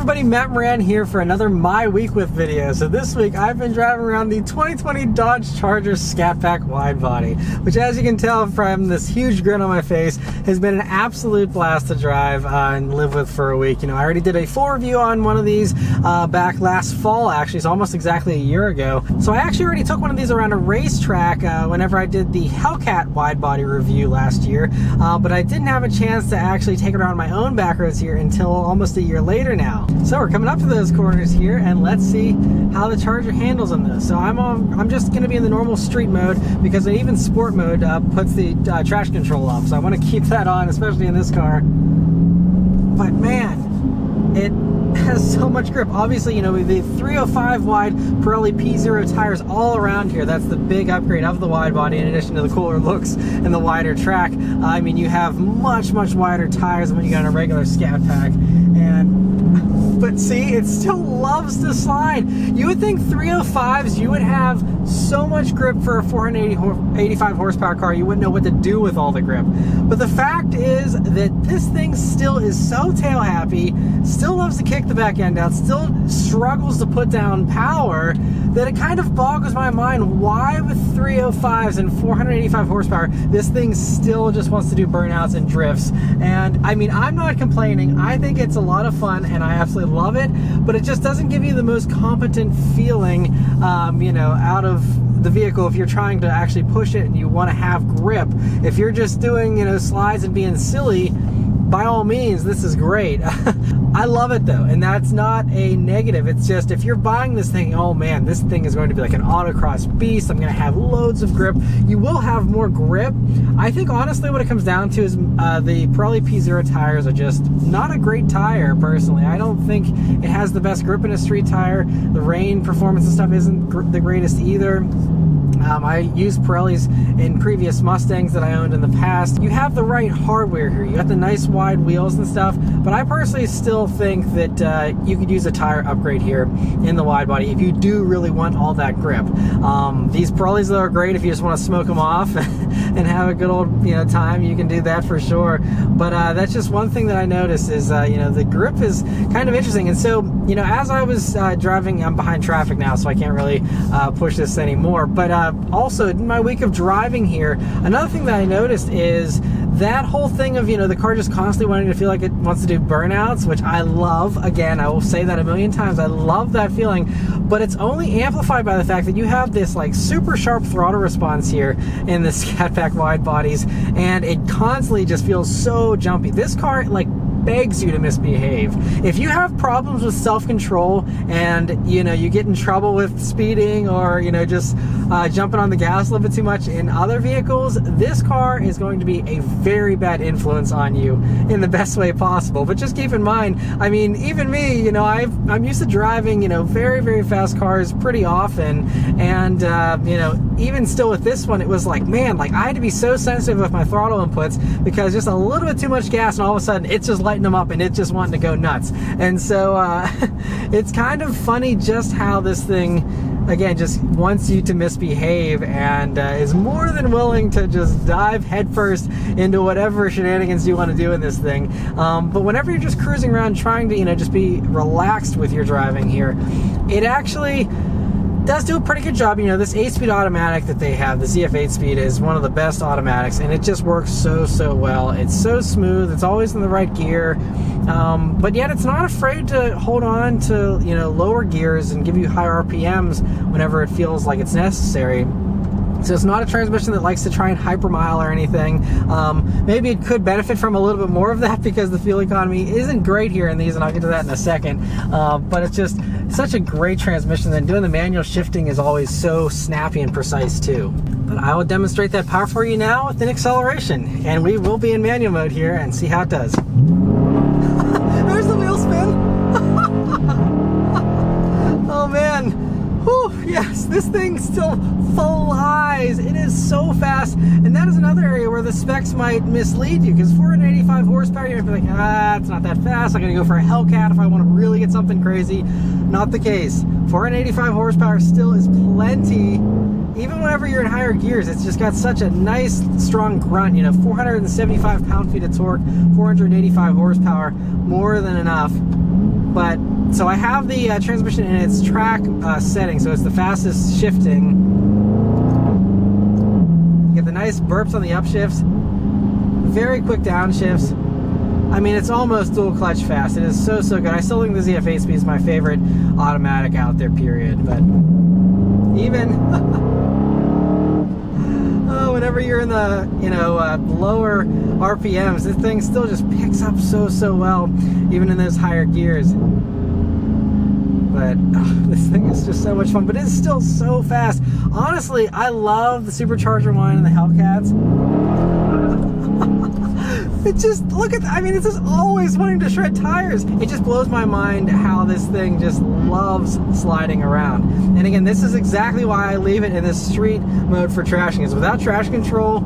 everybody, Matt Maran here for another My Week With video. So this week I've been driving around the 2020 Dodge Charger Scat Pack Widebody, which, as you can tell from this huge grin on my face, has been an absolute blast to drive and live with for a week. You know, I already did a full review on one of these back last fall, actually. It's almost exactly a year ago. So I actually already took one of these around a racetrack whenever I did the Hellcat Widebody review last year, but I didn't have a chance to actually take it around my own back roads here until almost a year later now. So we're coming up to those corners here, and let's see how the Charger handles on this. So I'm just going to be in the normal street mode because even sport mode puts the traction control off. So I want to keep that on, especially in this car. But man, it has so much grip. Obviously, you know, the 305 wide Pirelli P0 tires all around here. That's the big upgrade of the wide body, in addition to the cooler looks and the wider track. I mean, you have much wider tires than what you got in a regular Scat Pack. But see, it still loves to slide. You would think 305s, you would have so much grip for a 485 horsepower car, you wouldn't know what to do with all the grip. But the fact is that this thing still is so tail happy, still loves to kick the back end out, still struggles to put down power, that it kind of boggles my mind why with 305s and 485 horsepower, this thing still just wants to do burnouts and drifts. And I mean, I'm not complaining. I think it's a lot of fun and I absolutely love it, but it just doesn't give you the most competent feeling, you know, out of the vehicle if you're trying to actually push it and you want to have grip. If you're just doing, you know, slides and being silly, by all means, this is great. I love it though, and that's not a negative. It's just, if you're buying this thing, oh man, this thing is going to be like an autocross beast. I'm going to have loads of grip. You will have more grip. I think honestly what it comes down to is the Pirelli P0 tires are just not a great tire, personally. I don't think it has the best grip in a street tire. The rain performance and stuff isn't the greatest either. I used Pirellis in previous Mustangs that I owned in the past. You have the right hardware here. You got the nice wide wheels and stuff, but I personally still think that you could use a tire upgrade here in the wide body if you do really want all that grip. These Pirellis though are great if you just want to smoke them off and have a good old, you know, time. You can do that for sure. But that's just one thing that I noticed is, you know, the grip is kind of interesting. And so, you know, as I was driving, I'm behind traffic now, so I can't really push this anymore. But also in my week of driving here, another thing that I noticed is that whole thing of, you know, the car just constantly wanting to feel like it wants to do burnouts, which I love. Again, I will say that a million times. I love that feeling, but it's only amplified by the fact that you have this like super sharp throttle response here in the Scat Pack wide bodies, and it constantly just feels so jumpy. This car like begs you to misbehave. If you have problems with self-control and, you know, you get in trouble with speeding or, you know, just jumping on the gas a little bit too much in other vehicles, this car is going to be a very bad influence on you in the best way possible. But just keep in mind, I mean, even me, you know, I'm used to driving, you know, very fast cars pretty often, and you know, even still with this one, it was like, man, like I had to be so sensitive with my throttle inputs because just a little bit too much gas and all of a sudden it's just lighting them up and it's just wanting to go nuts. And so it's kind of funny just how this thing, again, just wants you to misbehave and is more than willing to just dive headfirst into whatever shenanigans you want to do in this thing. But whenever you're just cruising around trying to, you know, just be relaxed with your driving here, it actually does do a pretty good job. You know, this 8-speed automatic that they have, the ZF 8-speed, is one of the best automatics, and it just works so well. It's so smooth. It's always in the right gear, but yet it's not afraid to hold on to, you know, lower gears and give you higher RPMs whenever it feels like it's necessary. So it's not a transmission that likes to try and hypermile or anything. Maybe it could benefit from a little bit more of that because the fuel economy isn't great here in these, and I'll get to that in a second. But it's just such a great transmission, and doing the manual shifting is always so snappy and precise too. But I will demonstrate that power for you now with an acceleration, and we will be in manual mode here and see how it does. There's the wheel spin. Oh man. Whew, yes, this thing still flies. It is so fast, and that is another area where the specs might mislead you, because 485 horsepower, you're gonna be like, it's not that fast. I'm gonna go for a Hellcat if I want to really get something crazy. Not the case. 485 horsepower still is plenty. Even whenever you're in higher gears, it's just got such a nice, strong grunt. You know, 475 pound-feet of torque, 485 horsepower, more than enough. But So I have the transmission in its track setting, so it's the fastest shifting. You get the nice burps on the upshifts, very quick downshifts. I mean, it's almost dual clutch fast. It is so, so good. I still think the ZF 8-speed is my favorite automatic out there, period. But even whenever you're in the, lower RPMs, this thing still just picks up so, so well, even in those higher gears. But this thing is just so much fun, but it's still so fast. Honestly, I love the Supercharger one and the Hellcats. It just, look at, I mean, it's just always wanting to shred tires. It just blows my mind how this thing just loves sliding around. And again, this is exactly why I leave it in this street mode for trashing. Is without traction control,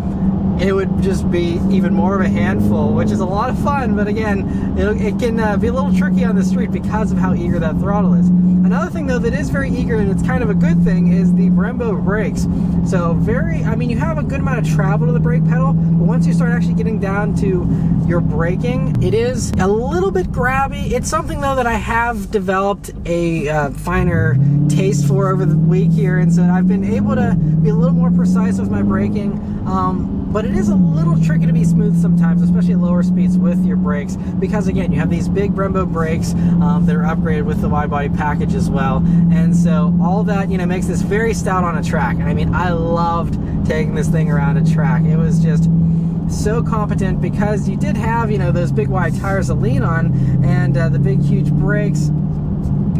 it would just be even more of a handful, which is a lot of fun. But again, it can be a little tricky on the street because of how eager that throttle is. Another thing though that is very eager, and it's kind of a good thing, is the Brembo Brakes. So you have a good amount of travel to the brake pedal, but once you start actually getting down to your braking, it is a little bit grabby. It's something though that I have developed a finer taste for over the week here, and so I've been able to be a little more precise with my braking. But it is a little tricky to be smooth sometimes, especially at lower speeds with your brakes, because again, you have these big Brembo brakes that are upgraded with the Widebody package as well, and so all that makes this very stout on a track. And I mean, I loved taking this thing around a track. It was just so competent because you did have those big wide tires to lean on, and the big huge brakes.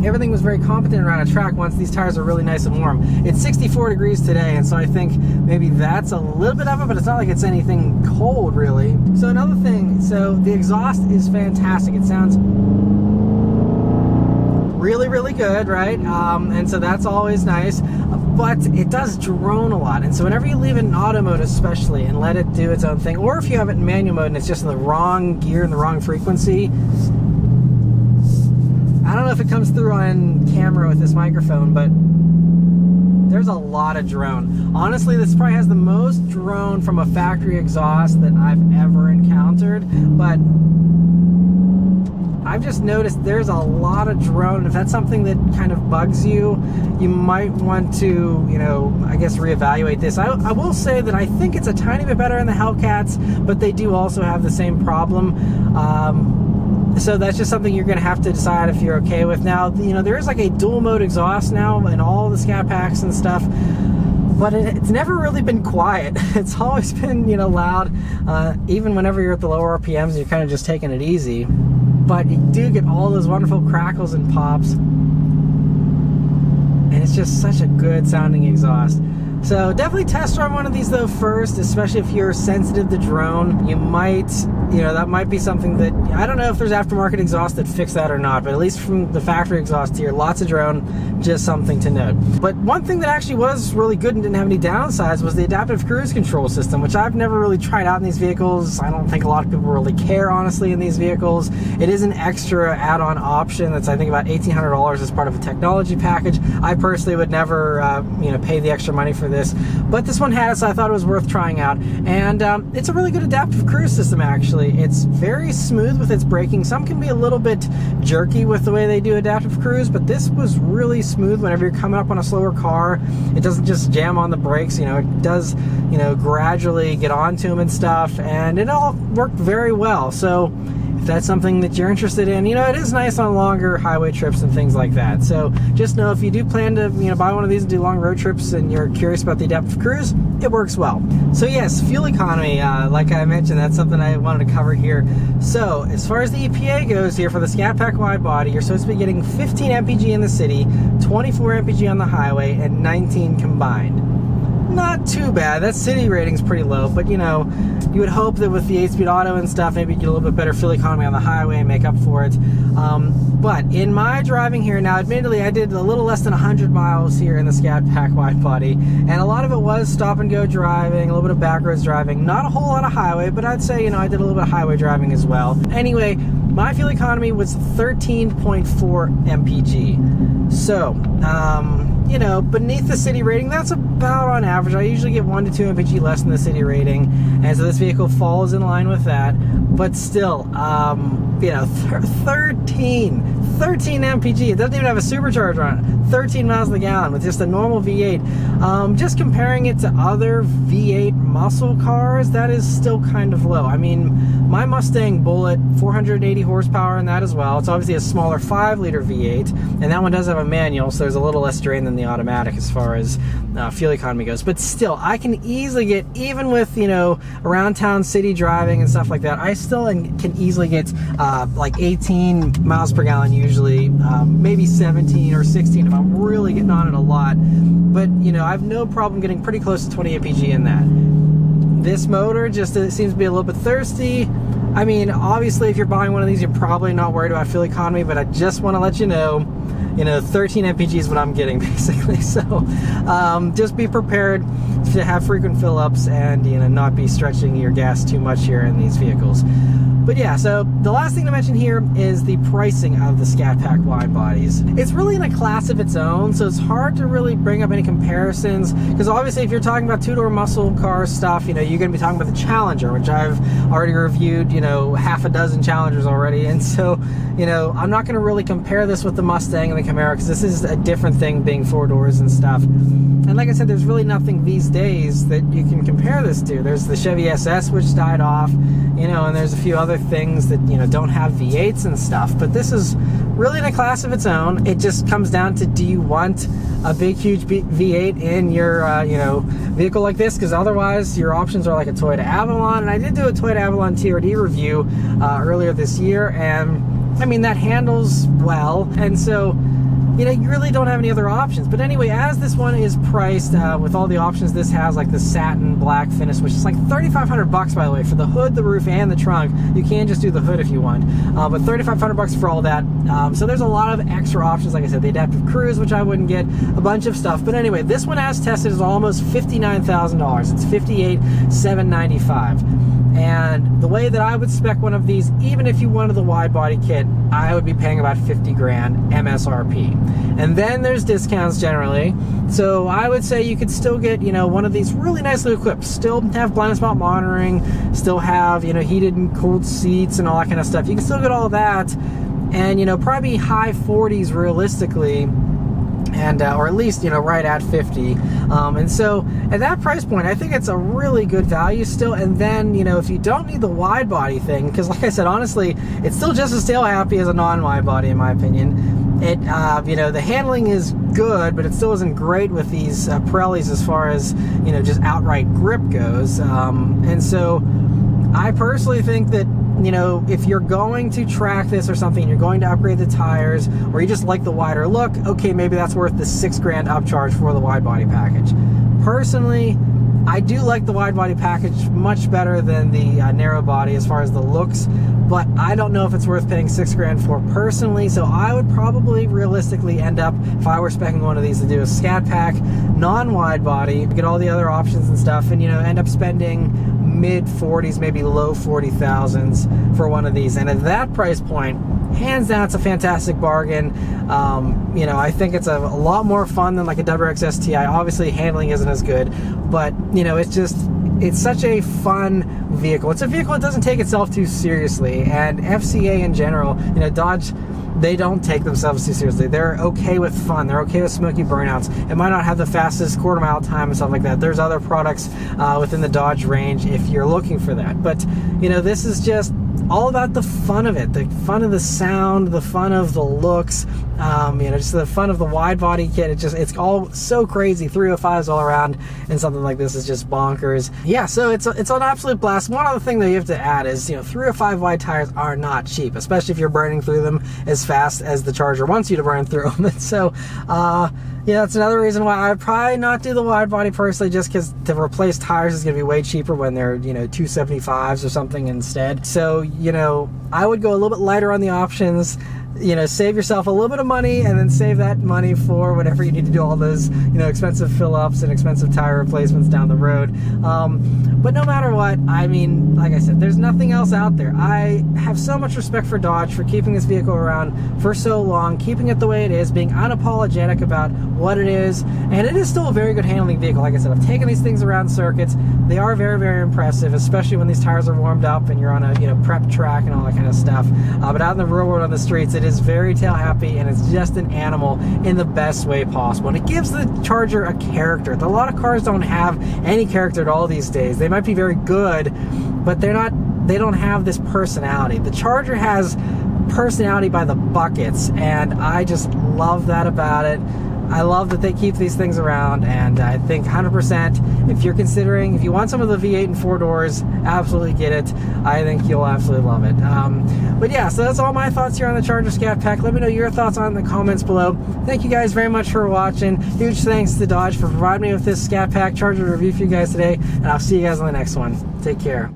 Everything was very competent around a track once these tires are really nice and warm. It's 64 degrees today, and so I think maybe that's a little bit of it, but it's not like it's anything cold really. So another thing, so the exhaust is fantastic. It sounds really, really good, right? And so that's always nice, but it does drone a lot. And so whenever you leave it in auto mode especially and let it do its own thing, or if you have it in manual mode and it's just in the wrong gear and the wrong frequency, I don't know if it comes through on camera with this microphone, but there's a lot of drone. Honestly, this probably has the most drone from a factory exhaust that I've ever encountered, but I've just noticed there's a lot of drone. If that's something that kind of bugs you, you might want to, I guess reevaluate this. I will say that I think it's a tiny bit better in the Hellcats, but they do also have the same problem. So that's just something you're going to have to decide if you're okay with. Now, there is like a dual mode exhaust now in all the Scat Packs and stuff, but it's never really been quiet. It's always been, loud, even whenever you're at the lower RPMs, you're kind of just taking it easy. But you do get all those wonderful crackles and pops, and it's just such a good sounding exhaust. So definitely test drive one of these though first, especially if you're sensitive to drone. You might, that might be something that, I don't know if there's aftermarket exhaust that fix that or not, but at least from the factory exhaust here, lots of drone, just something to note. But one thing that actually was really good and didn't have any downsides was the adaptive cruise control system, which I've never really tried out in these vehicles. I don't think a lot of people really care, honestly, in these vehicles. It is an extra add-on option that's, I think, about $1,800 as part of a technology package. I personally would never, pay the extra money for this, but this one had it, so I thought it was worth trying out. And it's a really good adaptive cruise system, actually. It's very smooth with its braking. Some can be a little bit jerky with the way they do adaptive cruise, but this was really smooth whenever you're coming up on a slower car. It doesn't just jam on the brakes, it does, gradually get onto them and stuff, and it all worked very well. So if that's something that you're interested in, it is nice on longer highway trips and things like that. So just know if you do plan to, buy one of these and do long road trips and you're curious about the adaptive cruise, it works well. So yes, fuel economy, like I mentioned, that's something I wanted to cover here. So as far as the EPA goes here for the Scat Pack Widebody, you're supposed to be getting 15 mpg in the city, 24 mpg on the highway, and 19 combined. Not too bad. That city rating's pretty low, but you would hope that with the 8-speed auto and stuff, maybe you get a little bit better fuel economy on the highway and make up for it. But in my driving here, now admittedly I did a little less than 100 miles here in the Scat Pack Widebody, and a lot of it was stop and go driving, a little bit of backroads driving, not a whole lot of highway, but I'd say, I did a little bit of highway driving as well. Anyway, my fuel economy was 13.4 mpg. So, beneath the city rating, that's about on average average. I usually get 1 to 2 mpg less than the city rating, and so this vehicle falls in line with that. But still, you know, 13 mpg. It doesn't even have a supercharger on it. 13 miles per gallon with just a normal V8. Just comparing it to other V8 muscle cars, that is still kind of low. I mean, my Mustang Bullet, 480 horsepower in that as well. It's obviously a smaller 5-liter V8, and that one does have a manual, so there's a little less drain than the automatic as far as fuel economy goes. But still, I can easily get, even with, you know, around town city driving and stuff like that, I still can easily get like 18 miles per gallon usually, maybe 17 or 16 if I'm really getting on it a lot. But, you know, I have no problem getting pretty close to 20 mpg in that. This motor just seems to be a little bit thirsty. I mean, obviously, if you're buying one of these, you're probably not worried about fuel economy, but I just want to let you know, 13 mpg is what I'm getting, basically. So just be prepared to have frequent fill-ups and, you know, not be stretching your gas too much here in these vehicles. But yeah, so the last thing to mention here is the pricing of the Scat Pack wide bodies. It's really in a class of its own, so it's hard to really bring up any comparisons, because obviously if you're talking about two-door muscle car stuff, you know, you're going to be talking about the Challenger, which I've already reviewed, you know, half a dozen Challengers already, and so, you know, I'm not going to really compare this with the Mustang and the Camaro, because this is a different thing being four doors and stuff. And like I said, there's really nothing these days that you can compare this to. There's the Chevy SS, which died off, you know, and there's a few other things that, you know, don't have V8s and stuff. But this is really in a class of its own. It just comes down to, do you want a big, huge V8 in your, you know, vehicle like this? Because otherwise, your options are like a Toyota Avalon. And I did do a Toyota Avalon TRD review earlier this year, and I mean, that handles well. And so, you know, you really don't have any other options. But anyway, as this one is priced with all the options this has, like the satin black finish, which is like $3,500 by the way, for the hood, the roof, and the trunk. You can just do the hood if you want, but $3,500 for all that. So there's a lot of extra options. Like I said, the adaptive cruise, which I wouldn't get, a bunch of stuff. But anyway, this one as tested is almost $59,000. It's $58,795. And the way that I would spec one of these, even if you wanted the wide body kit, I would be paying about 50 grand MSRP. And then there's discounts generally. So I would say you could still get, you know, one of these really nicely equipped, still have blind spot monitoring, still have, you know, heated and cooled seats and all that kind of stuff. You can still get all that, and, you know, probably high 40s realistically, and or at least, you know, right at 50. And so at that price point, I think it's a really good value still. And then, you know, if you don't need the wide body thing, because like I said, honestly, it's still just as tail happy as a non-wide body in my opinion. It, you know, the handling is good, but it still isn't great with these Pirellis as far as, you know, just outright grip goes. And so I personally think that, you know, if you're going to track this or something, you're going to upgrade the tires, or you just like the wider look, okay, maybe that's worth the $6 grand upcharge for the wide body package. Personally, I do like the wide body package much better than the narrow body as far as the looks, but I don't know if it's worth paying $6 grand for personally. So I would probably realistically end up, if I were speccing one of these, to do a Scat Pack, non-wide body, get all the other options and stuff, and, you know, end up spending mid 40s, maybe low 40,000s for one of these. And at that price point, hands down, it's a fantastic bargain. You know, I think it's a lot more fun than like a WRX STI. Obviously, handling isn't as good, but, you know, it's such a fun vehicle. It's a vehicle that doesn't take itself too seriously, and FCA in general, you know, Dodge, they don't take themselves too seriously. They're okay with fun. They're okay with smoky burnouts. It might not have the fastest quarter-mile time and stuff like that. There's other products within the Dodge range if you're looking for that. But, you know, this is just all about the fun of it, the fun of the sound, the fun of the looks, you know, just the fun of the wide body kit. It's all so crazy. 305s all around, and something like this is just bonkers. Yeah, so it's an absolute blast. One other thing that you have to add is, you know, 305 wide tires are not cheap, especially if you're burning through them as fast as the Charger wants you to burn through them. And so, yeah, that's another reason why I'd probably not do the wide body personally, just because to replace tires is going to be way cheaper when they're, you know, 275s or something instead. So, you know, I would go a little bit lighter on the options. you know, save yourself a little bit of money and then save that money for whatever you need to do, all those, you know, expensive fill-ups and expensive tire replacements down the road. But no matter what, I mean, like I said, there's nothing else out there. I have so much respect for Dodge for keeping this vehicle around for so long, keeping it the way it is, being unapologetic about what it is, and it is still a very good handling vehicle. Like I said, I've taken these things around circuits. They are very, very impressive, especially when these tires are warmed up and you're on a, you know, prep track and all that kind of stuff. But out in the real world on the streets, it is very tail happy, and it's just an animal in the best way possible. And it gives the Charger a character. A lot of cars don't have any character at all these days. They might be very good, but they don't have this personality. The Charger has personality by the buckets, and I just love that about it. I love that they keep these things around, and I think 100%, if you want some of the V8 and 4 doors, absolutely get it. I think you'll absolutely love it. But yeah, so that's all my thoughts here on the Charger Scat Pack. Let me know your thoughts on in the comments below. Thank you guys very much for watching. Huge thanks to Dodge for providing me with this Scat Pack Charger review for you guys today, and I'll see you guys on the next one. Take care.